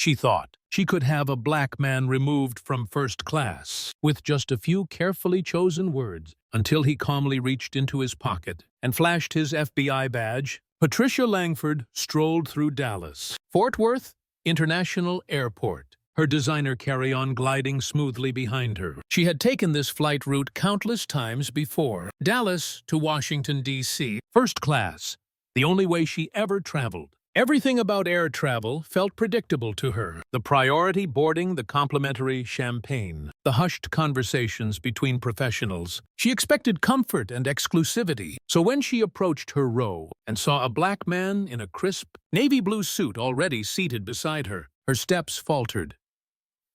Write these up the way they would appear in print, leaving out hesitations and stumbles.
she thought. She could have a black man removed from first class with just a few carefully chosen words until he calmly reached into his pocket and flashed his FBI badge. Patricia Langford strolled through Dallas Fort Worth International Airport, her designer carry-on gliding smoothly behind her. She had taken this flight route countless times before. Dallas to Washington, D.C., first class, the only way she ever traveled. Everything about air travel felt predictable to her. The priority boarding, the complimentary champagne, the hushed conversations between professionals. She expected comfort and exclusivity. So when she approached her row and saw a black man in a crisp, navy blue suit already seated beside her, her steps faltered.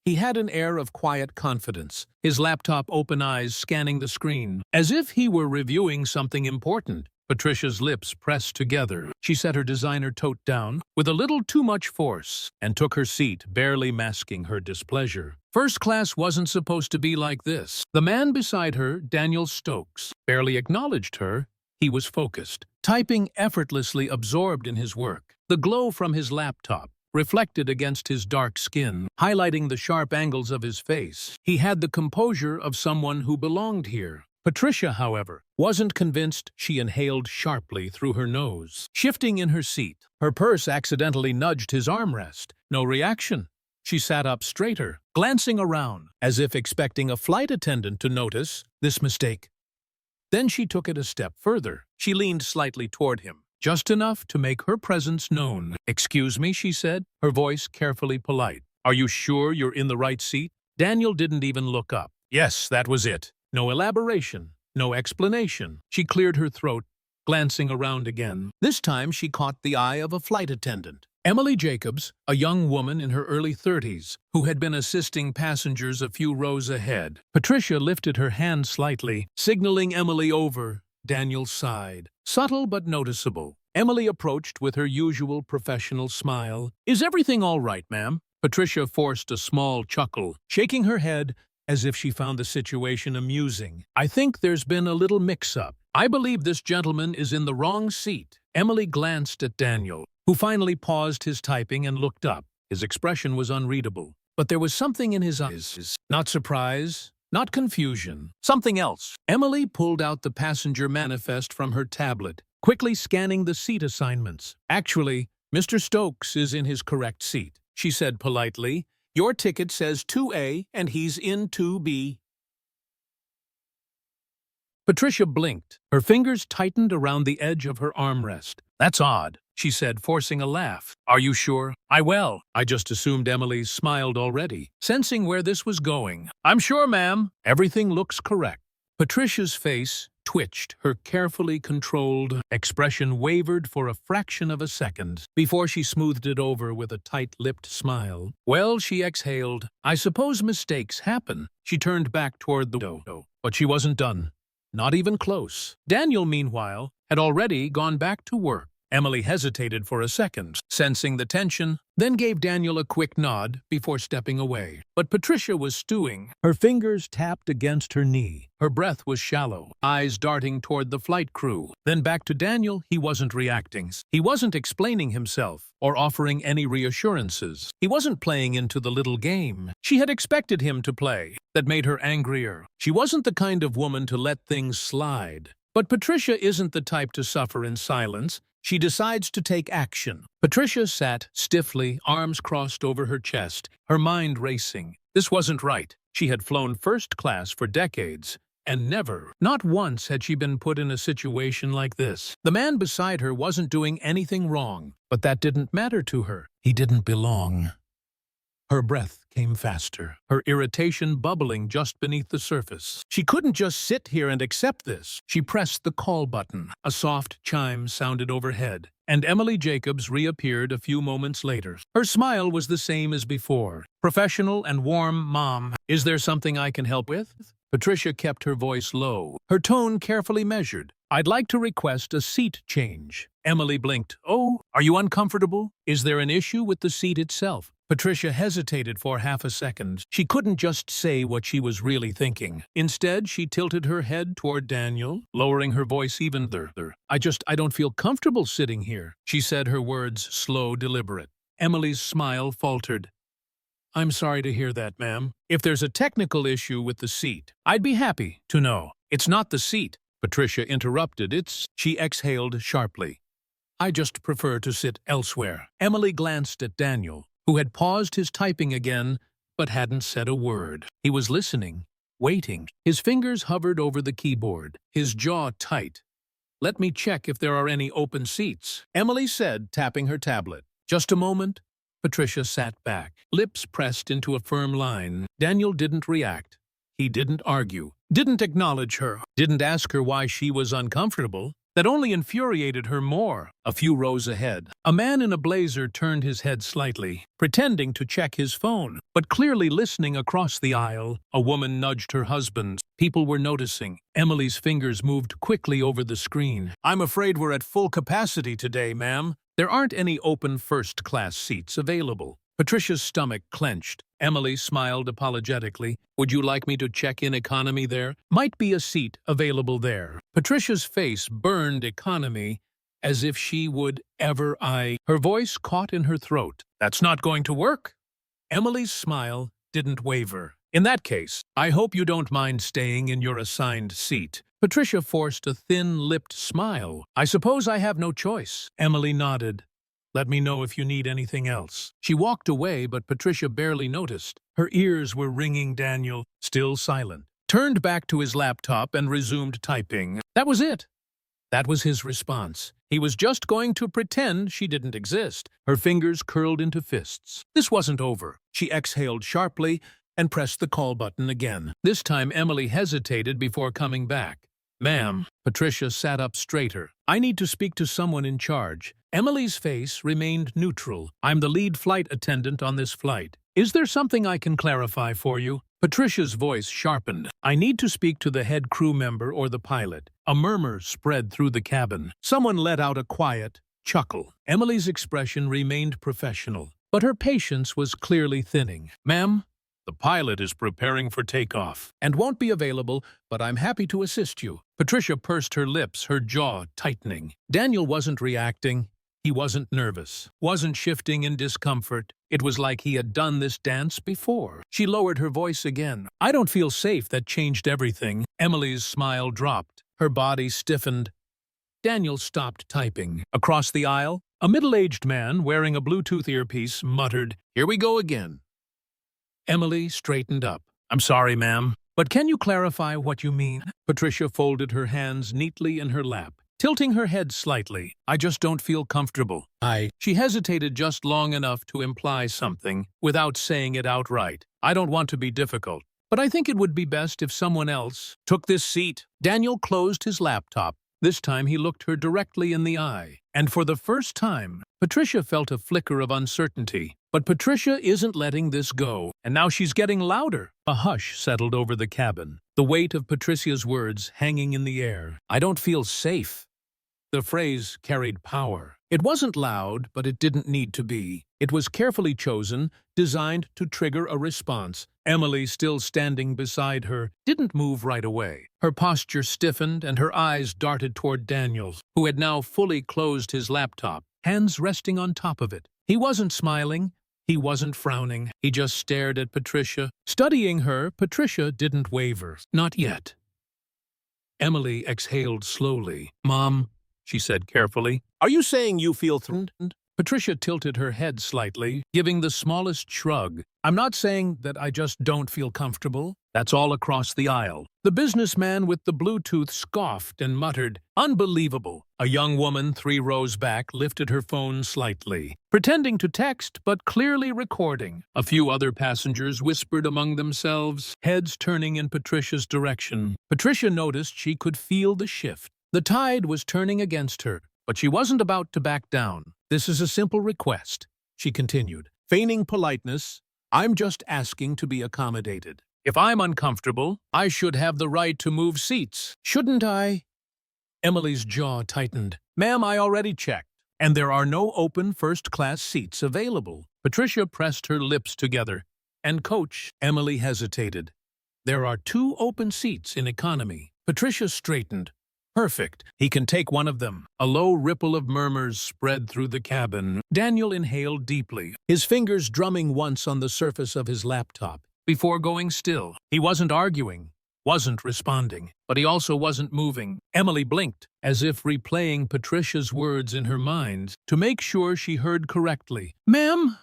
He had an air of quiet confidence, his laptop open eyes scanning the screen, as if he were reviewing something important. Patricia's lips pressed together. She set her designer tote down with a little too much force and took her seat, barely masking her displeasure. First class wasn't supposed to be like this. The man beside her, Daniel Stokes, barely acknowledged her. He was focused, typing effortlessly, absorbed in his work. The glow from his laptop reflected against his dark skin, highlighting the sharp angles of his face. He had the composure of someone who belonged here. Patricia, however, wasn't convinced. She inhaled sharply through her nose. Shifting in her seat, her purse accidentally nudged his armrest. No reaction. She sat up straighter, glancing around, as if expecting a flight attendant to notice this mistake. Then she took it a step further. She leaned slightly toward him, just enough to make her presence known. "Excuse me," she said, her voice carefully polite. "Are you sure you're in the right seat?" Daniel didn't even look up. Yes, that was it. No elaboration, no explanation. She cleared her throat, glancing around again. This time she caught the eye of a flight attendant. Emily Jacobs, a young woman in her early 30s, who had been assisting passengers a few rows ahead. Patricia lifted her hand slightly, signaling Emily over. Daniel sighed. Subtle but noticeable. Emily approached with her usual professional smile. "Is everything all right, ma'am?" Patricia forced a small chuckle, shaking her head as if she found the situation amusing. "I think there's been a little mix-up. I believe this gentleman is in the wrong seat." Emily glanced at Daniel, who finally paused his typing and looked up. His expression was unreadable, but there was something in his eyes. Not surprise, not confusion, something else. Emily pulled out the passenger manifest from her tablet, quickly scanning the seat assignments. "Actually, Mr. Stokes is in his correct seat," she said politely. "Your ticket says 2A and he's in 2B. Patricia blinked. Her fingers tightened around the edge of her armrest. "That's odd," she said, forcing a laugh. "Are you sure?" I just assumed." Emily smiled already, sensing where this was going. "I'm sure, ma'am. Everything looks correct." Patricia's face twitched. Her carefully controlled expression wavered for a fraction of a second before she smoothed it over with a tight-lipped smile. "Well," she exhaled, "I suppose mistakes happen." She turned back toward the window, but she wasn't done. Not even close. Daniel, meanwhile, had already gone back to work. Emily hesitated for a second, sensing the tension, then gave Daniel a quick nod before stepping away. But Patricia was stewing. Her fingers tapped against her knee. Her breath was shallow, eyes darting toward the flight crew. Then back to Daniel. He wasn't reacting. He wasn't explaining himself or offering any reassurances. He wasn't playing into the little game she had expected him to play. That made her angrier. She wasn't the kind of woman to let things slide. But Patricia isn't the type to suffer in silence. She decides to take action. Patricia sat stiffly, arms crossed over her chest, her mind racing. This wasn't right. She had flown first class for decades, and never, not once, had she been put in a situation like this. The man beside her wasn't doing anything wrong, but that didn't matter to her. He didn't belong. Her breath came faster, her irritation bubbling just beneath the surface. She couldn't just sit here and accept this. She pressed the call button. A soft chime sounded overhead, and Emily Jacobs reappeared a few moments later. Her smile was the same as before. Professional and warm. "Mom, is there something I can help with?" Patricia kept her voice low, her tone carefully measured. "I'd like to request a seat change." Emily blinked. "Oh, are you uncomfortable? Is there an issue with the seat itself?" Patricia hesitated for half a second. She couldn't just say what she was really thinking. Instead, she tilted her head toward Daniel, lowering her voice even further. I don't feel comfortable sitting here," she said, her words slow, deliberate. Emily's smile faltered. I'm sorry to hear that, ma'am. If there's a technical issue with the seat, I'd be happy to know. It's not the seat, Patricia interrupted. She exhaled sharply. I just prefer to sit elsewhere. Emily glanced at Daniel, who had paused his typing again, but hadn't said a word. He was listening, waiting. His fingers hovered over the keyboard, his jaw tight. Let me check if there are any open seats, Emily said, tapping her tablet. Just a moment. Patricia sat back, lips pressed into a firm line. Daniel didn't react. He didn't argue, didn't acknowledge her, didn't ask her why she was uncomfortable. That only infuriated her more. A few rows ahead, a man in a blazer turned his head slightly, pretending to check his phone, but clearly listening across the aisle. A woman nudged her husband. People were noticing. Emily's fingers moved quickly over the screen. I'm afraid we're at full capacity today, ma'am. There aren't any open first-class seats available. Patricia's stomach clenched. Emily smiled apologetically. Would you like me to check in economy there? Might be a seat available there. Patricia's face burned economy, as if she would ever Her voice caught in her throat. That's not going to work. Emily's smile didn't waver. In that case, I hope you don't mind staying in your assigned seat. Patricia forced a thin-lipped smile. I suppose I have no choice. Emily nodded. Let me know if you need anything else. She walked away, but Patricia barely noticed. Her ears were ringing. Daniel, still silent, turned back to his laptop and resumed typing. That was it. That was his response. He was just going to pretend she didn't exist. Her fingers curled into fists. This wasn't over. She exhaled sharply and pressed the call button again. This time Emily hesitated before coming back. Ma'am. Patricia sat up straighter. I need to speak to someone in charge. Emily's face remained neutral. I'm the lead flight attendant on this flight. Is there something I can clarify for you? Patricia's voice sharpened. I need to speak to the head crew member or the pilot. A murmur spread through the cabin. Someone let out a quiet chuckle. Emily's expression remained professional, but her patience was clearly thinning. Ma'am, the pilot is preparing for takeoff and won't be available, but I'm happy to assist you. Patricia pursed her lips, her jaw tightening. Daniel wasn't reacting. He wasn't nervous, wasn't shifting in discomfort. It was like he had done this dance before. She lowered her voice again. I don't feel safe. That changed everything. Emily's smile dropped. Her body stiffened. Daniel stopped typing. Across the aisle, a middle-aged man wearing a Bluetooth earpiece muttered, Here we go again. Emily straightened up. I'm sorry, ma'am, but can you clarify what you mean? Patricia folded her hands neatly in her lap, tilting her head slightly. I just don't feel comfortable. She hesitated just long enough to imply something, without saying it outright. I don't want to be difficult, but I think it would be best if someone else took this seat. Daniel closed his laptop. This time he looked her directly in the eye. And for the first time, Patricia felt a flicker of uncertainty. But Patricia isn't letting this go, and now she's getting louder. A hush settled over the cabin, the weight of Patricia's words hanging in the air. I don't feel safe. The phrase carried power. It wasn't loud, but it didn't need to be. It was carefully chosen, designed to trigger a response. Emily, still standing beside her, didn't move right away. Her posture stiffened and her eyes darted toward Daniel, who had now fully closed his laptop, hands resting on top of it. He wasn't smiling. He wasn't frowning. He just stared at Patricia. Studying her, Patricia didn't waver. Not yet. Emily exhaled slowly. Mom, she said carefully, are you saying you feel threatened? Patricia tilted her head slightly, giving the smallest shrug. I'm not saying that I just don't feel comfortable. That's all across the aisle. The businessman with the Bluetooth scoffed and muttered, Unbelievable. A young woman 3 rows back lifted her phone slightly, pretending to text but clearly recording. A few other passengers whispered among themselves, heads turning in Patricia's direction. Patricia noticed she could feel the shift. The tide was turning against her, but she wasn't about to back down. This is a simple request, she continued, feigning politeness. I'm just asking to be accommodated. If I'm uncomfortable, I should have the right to move seats, shouldn't I? Emily's jaw tightened. Ma'am, I already checked, and there are no open first-class seats available. Patricia pressed her lips together. And Coach, Emily hesitated. There are 2 open seats in economy. Patricia straightened. Perfect. He can take one of them. A low ripple of murmurs spread through the cabin. Daniel inhaled deeply, his fingers drumming once on the surface of his laptop, before going still. He wasn't arguing, wasn't responding, but he also wasn't moving. Emily blinked, as if replaying Patricia's words in her mind, to make sure she heard correctly. "Ma'am?"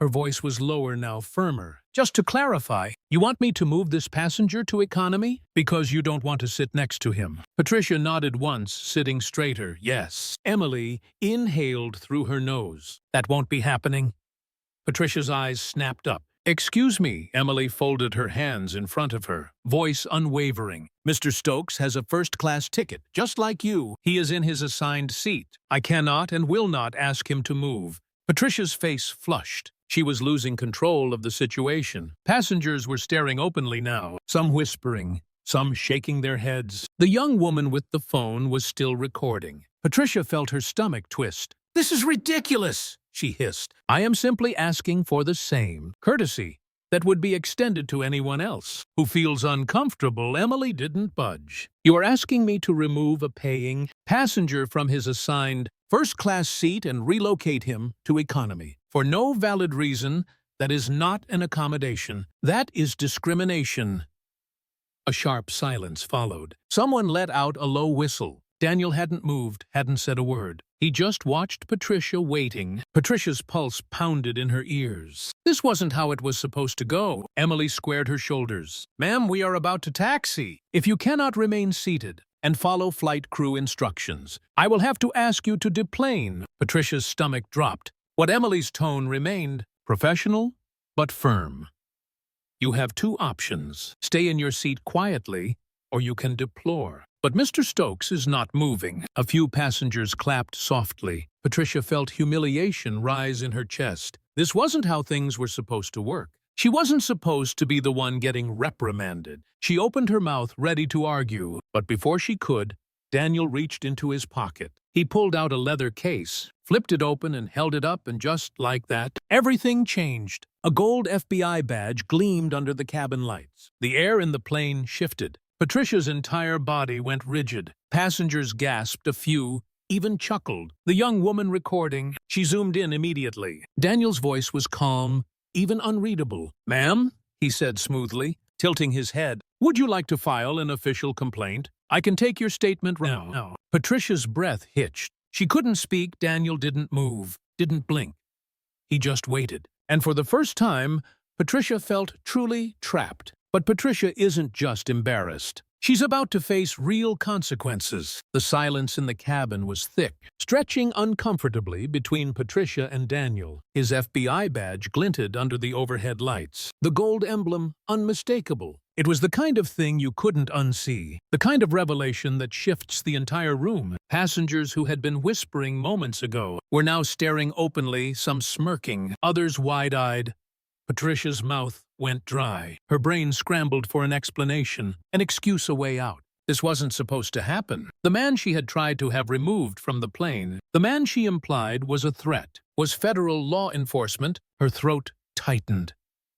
Her voice was lower now, firmer. "Just to clarify, you want me to move this passenger to economy? Because you don't want to sit next to him." Patricia nodded once, sitting straighter. "Yes." Emily inhaled through her nose. "That won't be happening." Patricia's eyes snapped up. "Excuse me." Emily folded her hands in front of her, voice unwavering. "Mr. Stokes has a first-class ticket, just like you. He is in his assigned seat. I cannot and will not ask him to move." Patricia's face flushed. She was losing control of the situation. Passengers were staring openly now, some whispering, some shaking their heads. The young woman with the phone was still recording. Patricia felt her stomach twist. "This is ridiculous," she hissed. "I am simply asking for the same courtesy that would be extended to anyone else who feels uncomfortable." Emily didn't budge. "You are asking me to remove a paying passenger from his assigned first-class seat and relocate him to economy for no valid reason. That is not an accommodation. That is discrimination." A sharp silence followed. Someone let out a low whistle. Daniel hadn't moved, hadn't said a word. He just watched Patricia waiting. Patricia's pulse pounded in her ears. This wasn't how it was supposed to go. Emily squared her shoulders. "Ma'am, we are about to taxi. If you cannot remain seated and follow flight crew instructions, I will have to ask you to deplane." Patricia's stomach dropped. What Emily's tone remained, professional but firm. "You have two options. Stay in your seat quietly, or you can deplore." But Mr. Stokes is not moving. A few passengers clapped softly. Patricia felt humiliation rise in her chest. This wasn't how things were supposed to work. She wasn't supposed to be the one getting reprimanded. She opened her mouth, ready to argue, but before she could, Daniel reached into his pocket. He pulled out a leather case, flipped it open and held it up, and just like that, everything changed. A gold FBI badge gleamed under the cabin lights. The air in the plane shifted. Patricia's entire body went rigid. Passengers gasped, a few even chuckled. The young woman recording, she zoomed in immediately. Daniel's voice was calm, even unreadable. "Ma'am," he said smoothly, tilting his head, "would you like to file an official complaint? I can take your statement now." Patricia's breath hitched. She couldn't speak. Daniel didn't move, didn't blink. He just waited. And for the first time, Patricia felt truly trapped. But Patricia isn't just embarrassed. She's about to face real consequences. The silence in the cabin was thick, stretching uncomfortably between Patricia and Daniel. His FBI badge glinted under the overhead lights, the gold emblem unmistakable. It was the kind of thing you couldn't unsee, the kind of revelation that shifts the entire room. Passengers who had been whispering moments ago were now staring openly, some smirking, others wide-eyed. Patricia's mouth went dry. Her brain scrambled for an explanation, an excuse, a way out. This wasn't supposed to happen. The man she had tried to have removed from the plane, the man she implied was a threat, was federal law enforcement. Her throat tightened.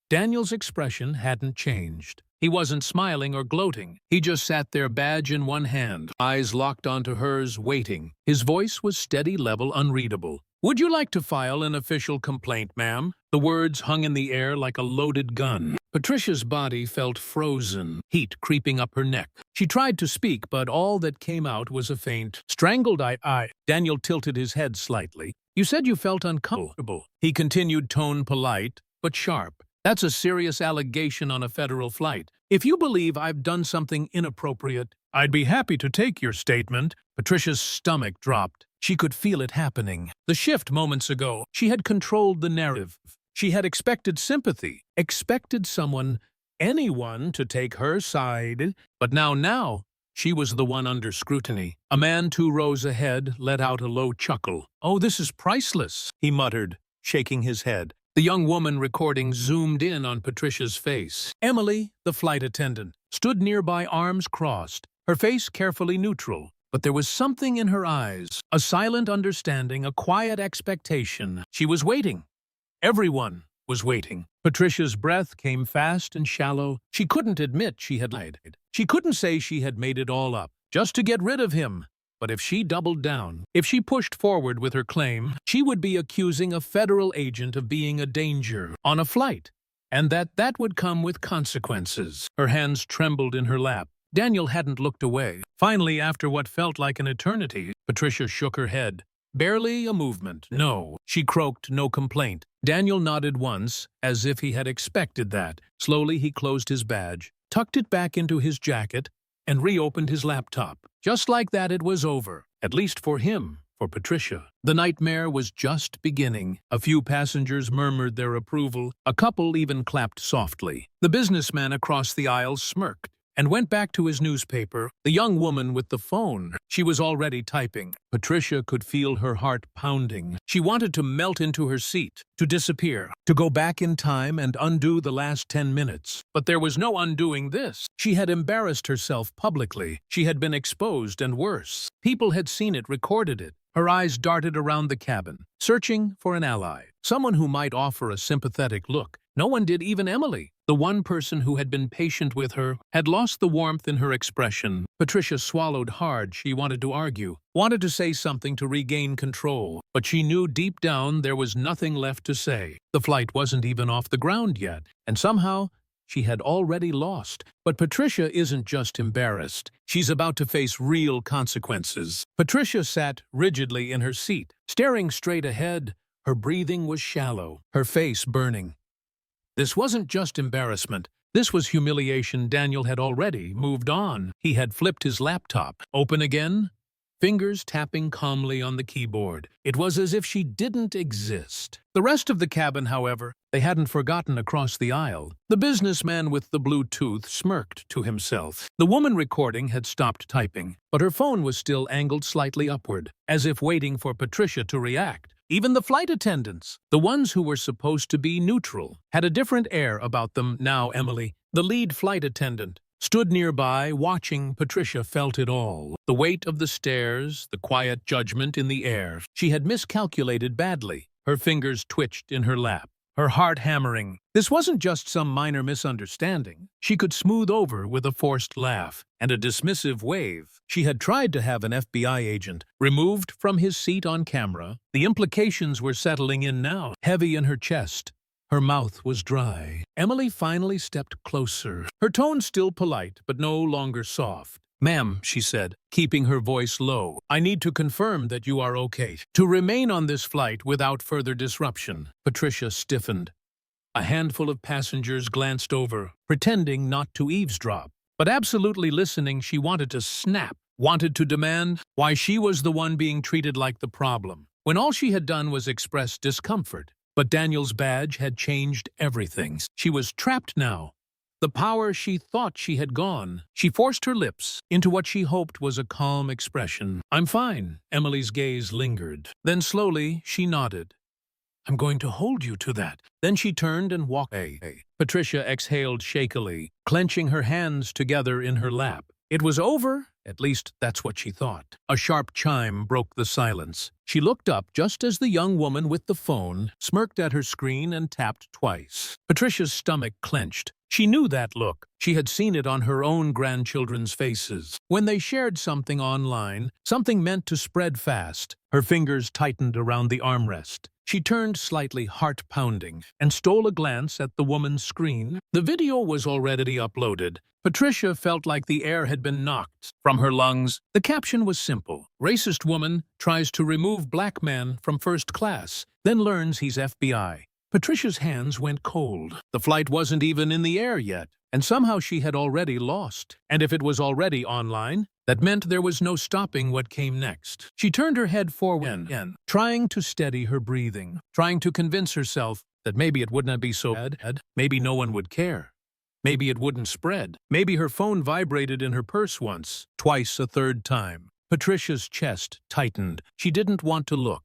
Daniel's expression hadn't changed. He wasn't smiling or gloating. He just sat there, badge in one hand, eyes locked onto hers, waiting. His voice was steady, level, unreadable. "Would you like to file an official complaint, ma'am?" The words hung in the air like a loaded gun. Patricia's body felt frozen, heat creeping up her neck. She tried to speak, but all that came out was a faint, strangled I. Daniel tilted his head slightly. "You said you felt uncomfortable." He continued, tone polite, but sharp. "That's a serious allegation on a federal flight. If you believe I've done something inappropriate, I'd be happy to take your statement." Patricia's stomach dropped. She could feel it happening. The shift moments ago, she had controlled the narrative. She had expected sympathy, expected someone, anyone, to take her side. But now, she was the one under scrutiny. A man 2 rows ahead let out a low chuckle. "Oh, this is priceless," he muttered, shaking his head. The young woman recording zoomed in on Patricia's face. Emily, the flight attendant, stood nearby, arms crossed, her face carefully neutral. But there was something in her eyes, a silent understanding, a quiet expectation. She was waiting. Everyone was waiting. Patricia's breath came fast and shallow. She couldn't admit she had lied. She couldn't say she had made it all up. just to get rid of him. But if she doubled down, if she pushed forward with her claim, she would be accusing a federal agent of being a danger on a flight, and that would come with consequences. Her hands trembled in her lap. Daniel hadn't looked away. Finally, after what felt like an eternity, Patricia shook her head. Barely a movement. No, she croaked, no complaint. Daniel nodded once, as if he had expected that. Slowly he closed his badge, tucked it back into his jacket, and reopened his laptop. Just like that, it was over. At least for him, for Patricia. The nightmare was just beginning. A few passengers murmured their approval. A couple even clapped softly. The businessman across the aisle smirked and went back to his newspaper. The young woman with the phone, she was already typing. Patricia could feel her heart pounding. She wanted to melt into her seat, to disappear, to go back in time and undo the last 10 minutes. But there was no undoing this. She had embarrassed herself publicly. She had been exposed, and worse. People had seen it, recorded it. Her eyes darted around the cabin, searching for an ally, someone who might offer a sympathetic look. No one did, even Emily. The one person who had been patient with her had lost the warmth in her expression. Patricia swallowed hard. She wanted to argue, wanted to say something to regain control, but she knew deep down there was nothing left to say. The flight wasn't even off the ground yet, and somehow she had already lost. But Patricia isn't just embarrassed. She's about to face real consequences. Patricia sat rigidly in her seat, staring straight ahead. Her breathing was shallow, her face burning. This wasn't just embarrassment. This was humiliation. Daniel had already moved on. He had flipped his laptop. Open again, fingers tapping calmly on the keyboard. It was as if she didn't exist. The rest of the cabin, however, they hadn't forgotten across the aisle. The businessman with the blue tooth smirked to himself. The woman recording had stopped typing, but her phone was still angled slightly upward, as if waiting for Patricia to react. Even the flight attendants, the ones who were supposed to be neutral, had a different air about them now. Emily, the lead flight attendant, stood nearby, watching. Patricia felt it all. The weight of the stairs, the quiet judgment in the air. She had miscalculated badly. Her fingers twitched in her lap, her heart hammering. This wasn't just some minor misunderstanding. She could smooth over with a forced laugh and a dismissive wave. She had tried to have an FBI agent removed from his seat on camera. The implications were settling in now, heavy in her chest. Her mouth was dry. Emily finally stepped closer, her tone still polite but no longer soft. "Ma'am," she said, keeping her voice low, "I need to confirm that you are okay to remain on this flight without further disruption." Patricia stiffened. A handful of passengers glanced over, pretending not to eavesdrop. But absolutely listening, she wanted to snap, wanted to demand why she was the one being treated like the problem, when all she had done was express discomfort. But Daniel's badge had changed everything. She was trapped now. The power she thought she had gone. She forced her lips into what she hoped was a calm expression. "I'm fine." Emily's gaze lingered. Then slowly she nodded. "I'm going to hold you to that." Then she turned and walked away. Patricia exhaled shakily, clenching her hands together in her lap. It was over. At least that's what she thought. A sharp chime broke the silence. She looked up just as the young woman with the phone smirked at her screen and tapped twice. Patricia's stomach clenched. She knew that look. She had seen it on her own grandchildren's faces. When they shared something online, something meant to spread fast. Her fingers tightened around the armrest. She turned slightly, heart-pounding, and stole a glance at the woman's screen. The video was already uploaded. Patricia felt like the air had been knocked from her lungs. The caption was simple. "Racist woman tries to remove black man from first class, then learns he's FBI." Patricia's hands went cold. The flight wasn't even in the air yet, and somehow she had already lost. And if it was already online, that meant there was no stopping what came next. She turned her head forward again, trying to steady her breathing, trying to convince herself that maybe it wouldn't be so bad, maybe no one would care. Maybe it wouldn't spread. Maybe her phone vibrated in her purse once, twice, a third time. Patricia's chest tightened. She didn't want to look.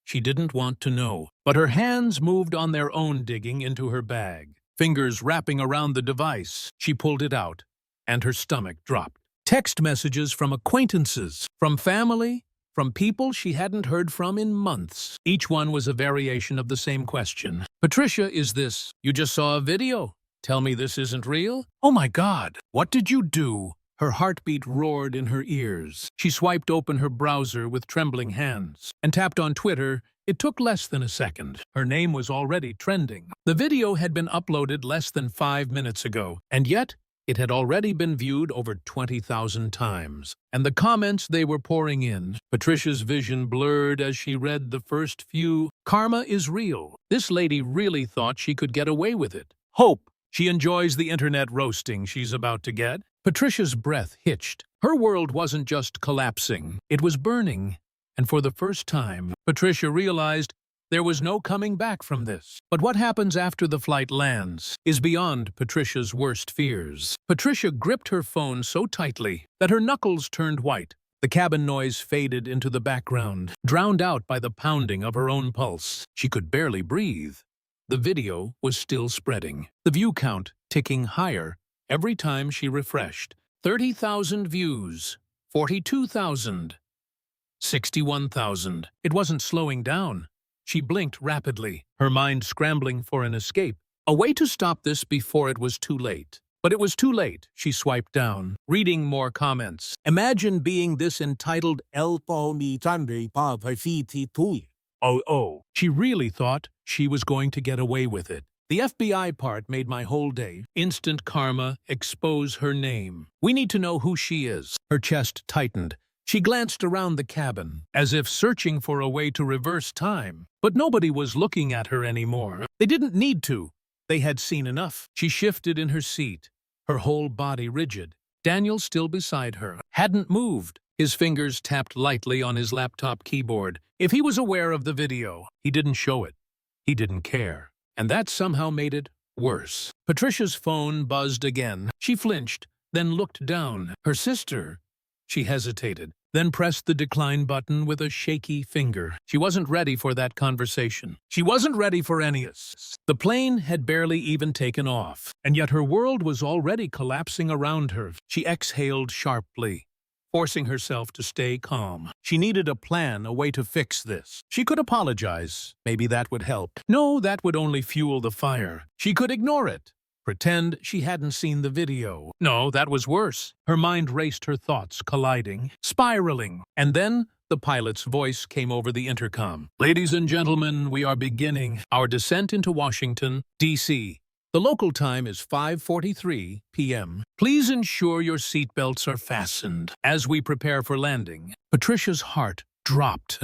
She didn't want to know. But her hands moved on their own, digging into her bag. Fingers wrapping around the device. She pulled it out, and her stomach dropped. Text messages from acquaintances, from family, from people she hadn't heard from in months. Each one was a variation of the same question. "Patricia, is this? You just saw a video. Tell me this isn't real? Oh my God, what did you do?" Her heartbeat roared in her ears. She swiped open her browser with trembling hands and tapped on Twitter. It took less than a second. Her name was already trending. The video had been uploaded less than 5 minutes ago, and yet it had already been viewed over 20,000 times. And the comments they were pouring in. Patricia's vision blurred as she read the first few. Karma is real. This lady really thought she could get away with it. Hope. She enjoys the internet roasting she's about to get. Patricia's breath hitched. Her world wasn't just collapsing, it was burning. And for the first time, Patricia realized there was no coming back from this. But what happens after the flight lands is beyond Patricia's worst fears. Patricia gripped her phone so tightly that her knuckles turned white. The cabin noise faded into the background, drowned out by the pounding of her own pulse. She could barely breathe. The video was still spreading, the view count ticking higher every time she refreshed. 30,000 views, 42,000, 61,000. It wasn't slowing down. She blinked rapidly, her mind scrambling for an escape, a way to stop this before it was too late. But it was too late. She swiped down, reading more comments. Imagine being this entitled Oh. She really thought she was going to get away with it. The FBI part made my whole day. Instant karma, expose her name. We need to know who she is. Her chest tightened. She glanced around the cabin, as if searching for a way to reverse time. But nobody was looking at her anymore. They didn't need to. They had seen enough. She shifted in her seat, her whole body rigid. Daniel, still beside her, hadn't moved. His fingers tapped lightly on his laptop keyboard. If he was aware of the video, he didn't show it. He didn't care. And that somehow made it worse. Patricia's phone buzzed again. She flinched, then looked down. Her sister. She hesitated, then pressed the decline button with a shaky finger. She wasn't ready for that conversation. She wasn't ready for Ennius. The plane had barely even taken off, and yet her world was already collapsing around her. She exhaled sharply, forcing herself to stay calm. She needed a plan, a way to fix this. She could apologize. Maybe that would help. No, that would only fuel the fire. She could ignore it. Pretend she hadn't seen the video. No, that was worse. Her mind raced, her thoughts colliding, spiraling. And then the pilot's voice came over the intercom. Ladies and gentlemen, we are beginning our descent into Washington, D.C. The local time is 5:43 p.m. Please ensure your seatbelts are fastened as we prepare for landing. Patricia's heart dropped.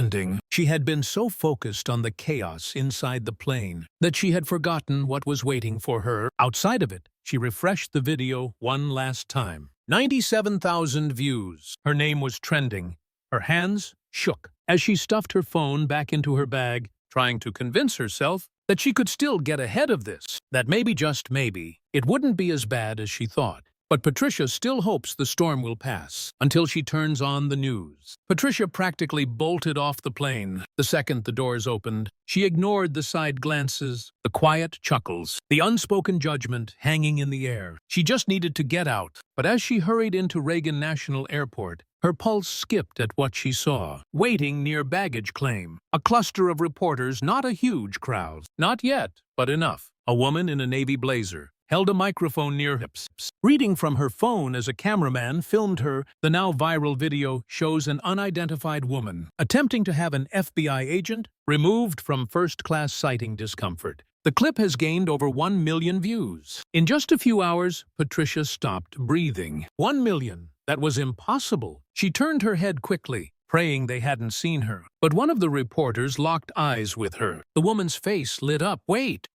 She had been so focused on the chaos inside the plane that she had forgotten what was waiting for her outside of it. She refreshed the video one last time. 97,000 views. Her name was trending. Her hands shook as she stuffed her phone back into her bag, trying to convince herself that she could still get ahead of this, that maybe, just maybe, it wouldn't be as bad as she thought. But Patricia still hopes the storm will pass until she turns on the news. Patricia practically bolted off the plane the second the doors opened. She ignored the side glances, the quiet chuckles, the unspoken judgment hanging in the air. She just needed to get out. But as she hurried into Reagan National Airport, her pulse skipped at what she saw. Waiting near baggage claim. A cluster of reporters, not a huge crowd. Not yet, but enough. A woman in a navy blazer held a microphone near her hips. Reading from her phone as a cameraman filmed her, the now viral video shows an unidentified woman attempting to have an FBI agent removed from first-class sighting discomfort. The clip has gained over 1 million views. In just a few hours, Patricia stopped breathing. 1 million. That was impossible. She turned her head quickly, praying they hadn't seen her. But one of the reporters locked eyes with her. The woman's face lit up. Wait,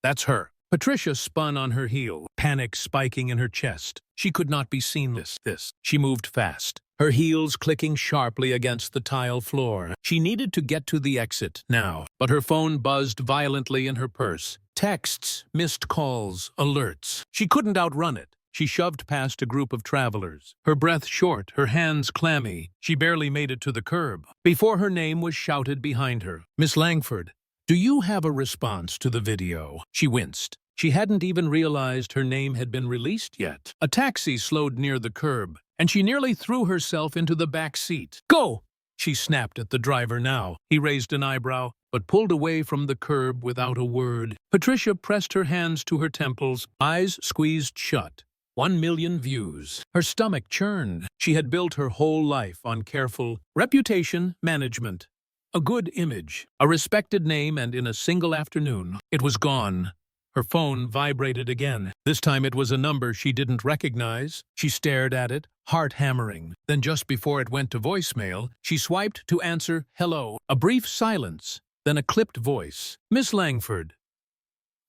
that's her. Patricia spun on her heel, panic spiking in her chest. She could not be seen this. She moved fast, her heels clicking sharply against the tile floor. She needed to get to the exit now, but her phone buzzed violently in her purse. Texts, missed calls, alerts. She couldn't outrun it. She shoved past a group of travelers, her breath short, her hands clammy. She barely made it to the curb before her name was shouted behind her. Miss Langford, do you have a response to the video? She winced. She hadn't even realized her name had been released yet. A taxi slowed near the curb, and she nearly threw herself into the back seat. Go! She snapped at the driver now. He raised an eyebrow, but pulled away from the curb without a word. Patricia pressed her hands to her temples, eyes squeezed shut. 1 million views. Her stomach churned. She had built her whole life on careful reputation management. A good image, a respected name, and in a single afternoon, it was gone. Her phone vibrated again. This time it was a number she didn't recognize. She stared at it, heart hammering. Then just before it went to voicemail, she swiped to answer hello. A brief silence, then a clipped voice. Miss Langford.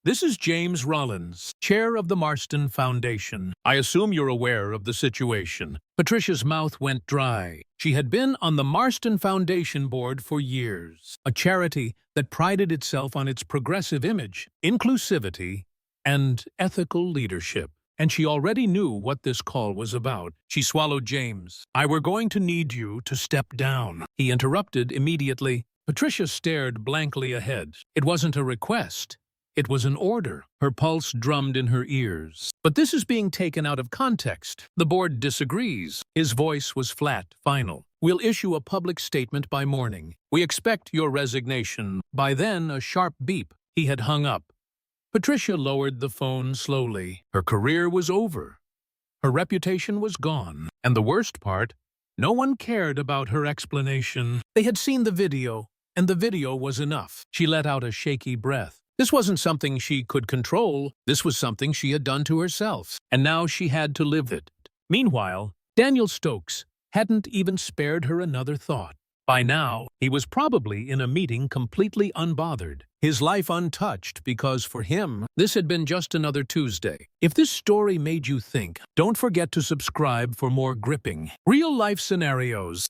This is James Rollins, chair of the Marston Foundation. I assume you're aware of the situation. Patricia's mouth went dry. She had been on the Marston Foundation board for years, a charity that prided itself on its progressive image, inclusivity, and ethical leadership. And she already knew what this call was about. She swallowed James. We're going to need you to step down. He interrupted immediately. Patricia stared blankly ahead. It wasn't a request. It was an order. Her pulse drummed in her ears. But this is being taken out of context. The board disagrees. His voice was flat, final. We'll issue a public statement by morning. We expect your resignation. By then, a sharp beep. He had hung up. Patricia lowered the phone slowly. Her career was over. Her reputation was gone. And the worst part, no one cared about her explanation. They had seen the video, and the video was enough. She let out a shaky breath. This wasn't something she could control. This was something she had done to herself, and now she had to live it. Meanwhile, Daniel Stokes hadn't even spared her another thought. By now, he was probably in a meeting completely unbothered, his life untouched because for him, this had been just another Tuesday. If this story made you think, don't forget to subscribe for more gripping, real-life scenarios.